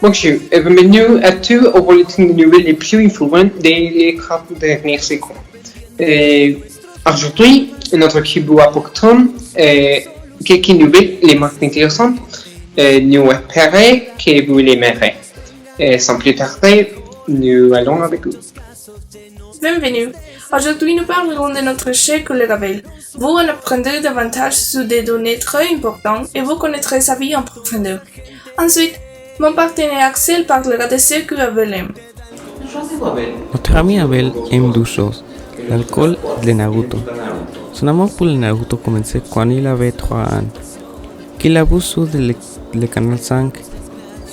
Bonjour et bienvenue à tous au bulletin de nouvelles les plus influents des 4 dernières secondes. Aujourd'hui, notre équipe vous apportera quelques nouvelles les moins intéressantes. Nous espérons que vous les aimerez. Sans plus tarder, nous allons avec vous. Bienvenue. Aujourd'hui, nous parlerons de notre cher collègue Abel. Vous en apprendrez davantage sur des données très importantes et vous connaîtrez sa vie en profondeur. Ensuite, mon partenaire Axel parlera de ce que Abel aime. Notre ami Abel aime deux choses, l'alcool et le Naruto. Son amour pour le Naruto commençait quand il avait 3 ans. Qu'il a vu sur le canal 5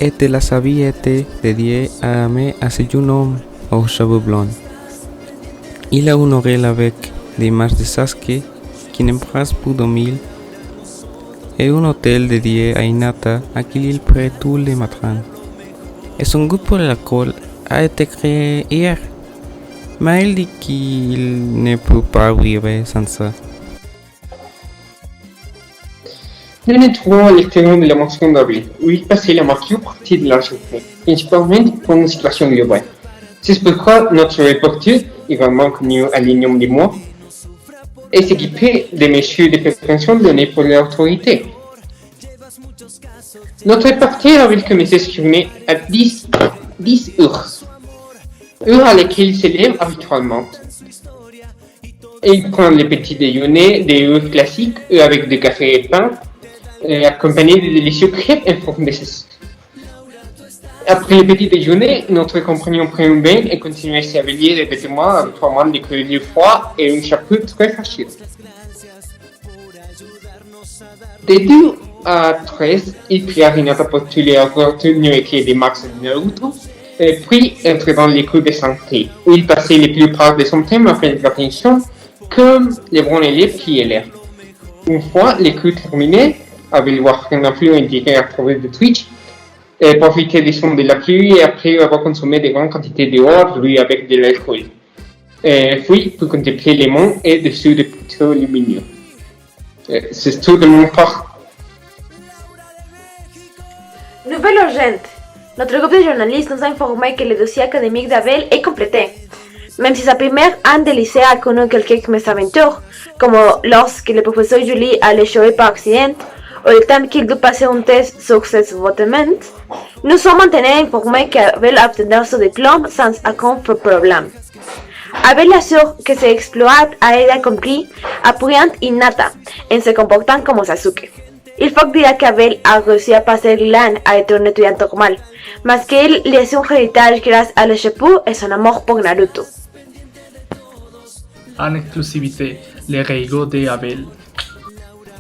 et sa vie était dédiée à aimer à ce jeune homme aux cheveux blonds. Il a honoré avec l'image de Sasuke qui n'embrasse pour 2000 et un hôtel dédié à Hinata à qui il prête tous les matins. Et son goût pour l'alcool a été créé hier, mais il dit qu'il ne peut pas vivre sans ça. Nous nous trouvons à l'extérieur de la mansion d'Abel, où il passait la majeure partie de la journée, principalement pour une situation globale. C'est pourquoi notre reporter, également connu à l'union des mois, est équipé des mesures de prévention données par l'autorité. Notre reporter avait commencé cette journée à 10 heures à laquelle il se lève habituellement. Il prend le petit déjeuner des heures classiques avec du café et pain, accompagné de délicieux crêpes en forme de saucisse. Après le petit déjeuner, notre compagnon prend un bain et continue à s'habiller les vêtements habituellement de cuir froid et un chapeau très facile. De 2 à 13, il prie à Hinata pour tous les contenus écrits des Max de Naruto, puis entre dans les cours de santé, où il passait la plupart de son temps à faire de l'attention comme les bons élèves qui est là. Une fois les cours terminés, avec voir un influx indiqué à travers de Twitch, profiter des sons de la pluie et après avoir consommé de grandes quantités dehors, lui avec de l'alcool. Puis, pour contempler les monts et dessus des poteaux lumineux. C'est tout de mon part. Nouvelle urgente. Notre groupe de journalistes nous a informé que le dossier académique d'Abel est complété. Même si sa première année de lycée a connu quelques mésaventures, comme lorsque le professeur Julie a échoué par accident, ou le temps qu'il dut passer un test sur ses votements, nous sommes maintenant informés qu'Abel a obtenu son diplôme sans aucun problème. Abel assure que cet exploit a été accompli appuyant Hinata en se comportant comme Sasuke. Il faut dire qu'Abel a réussi à passer l'an à être un étudiant normal, mais qu'il laisse un héritage grâce à le chapeau et son amour pour Naruto. En exclusivité, les régots d'Abel.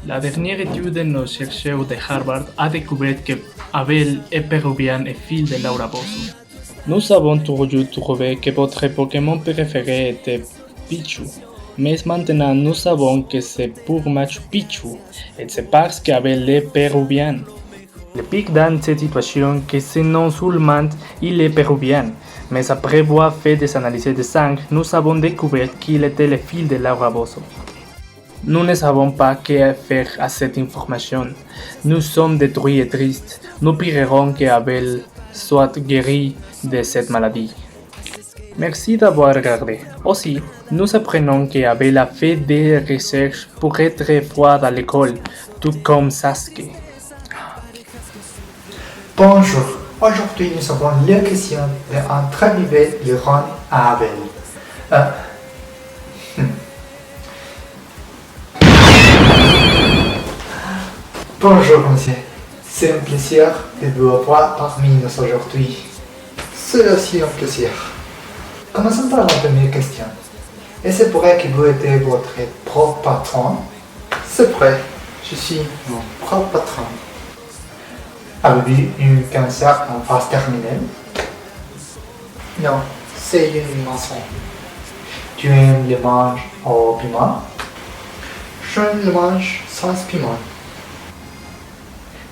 La dernière étude de nos chercheurs de Harvard a découvert que Abel est péruvien et fils de Laura Bozo. Nous avons toujours trouvé que votre Pokémon préféré était Pichu, mais maintenant nous savons que c'est pour Machu Picchu, et c'est parce qu'Abel est péruvien. Le pire dans cette situation que c'est non seulement il est péruvien, mais après avoir fait des analyses de sang, nous avons découvert qu'il était le fils de Laura Bozo. Nous ne savons pas que faire à cette information. Nous sommes détruits et tristes. Nous prierons qu'Abel soit guéri de cette maladie. Merci d'avoir regardé. Aussi, nous apprenons qu'Abel a fait des recherches pour être froid à l'école, tout comme Sasuke. Bonjour, aujourd'hui nous avons la question d'entreviver Yoran à Abel. Bonjour monsieur, c'est un plaisir de vous avoir parmi nous aujourd'hui. C'est aussi un plaisir. Commençons par la première question. Est-ce vrai que vous êtes votre propre patron? C'est vrai, je suis mon propre patron. Avez-vous un cancer en phase terminale? Non, c'est une mensonge. Tu aimes le manger au piment? Je le mange sans piment.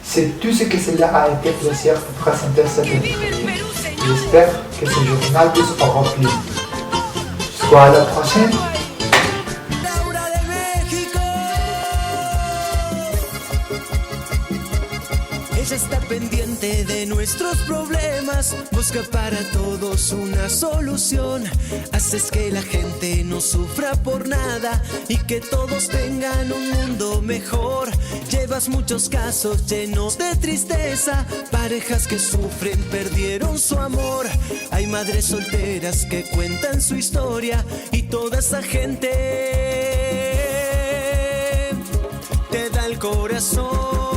C'est tout ce que cela a été plaisir de présenter cette interview. J'espère que ce journal vous aura plu. Jusqu'à la prochaine. Ella está pendiente de nuestros problemas, busca para todos una solución. Haces que la gente no sufra por nada y que todos tengan un mundo mejor. Llevas muchos casos llenos de tristeza, parejas que sufren, perdieron su amor. Hay madres solteras que cuentan su historia y toda esa gente te da el corazón.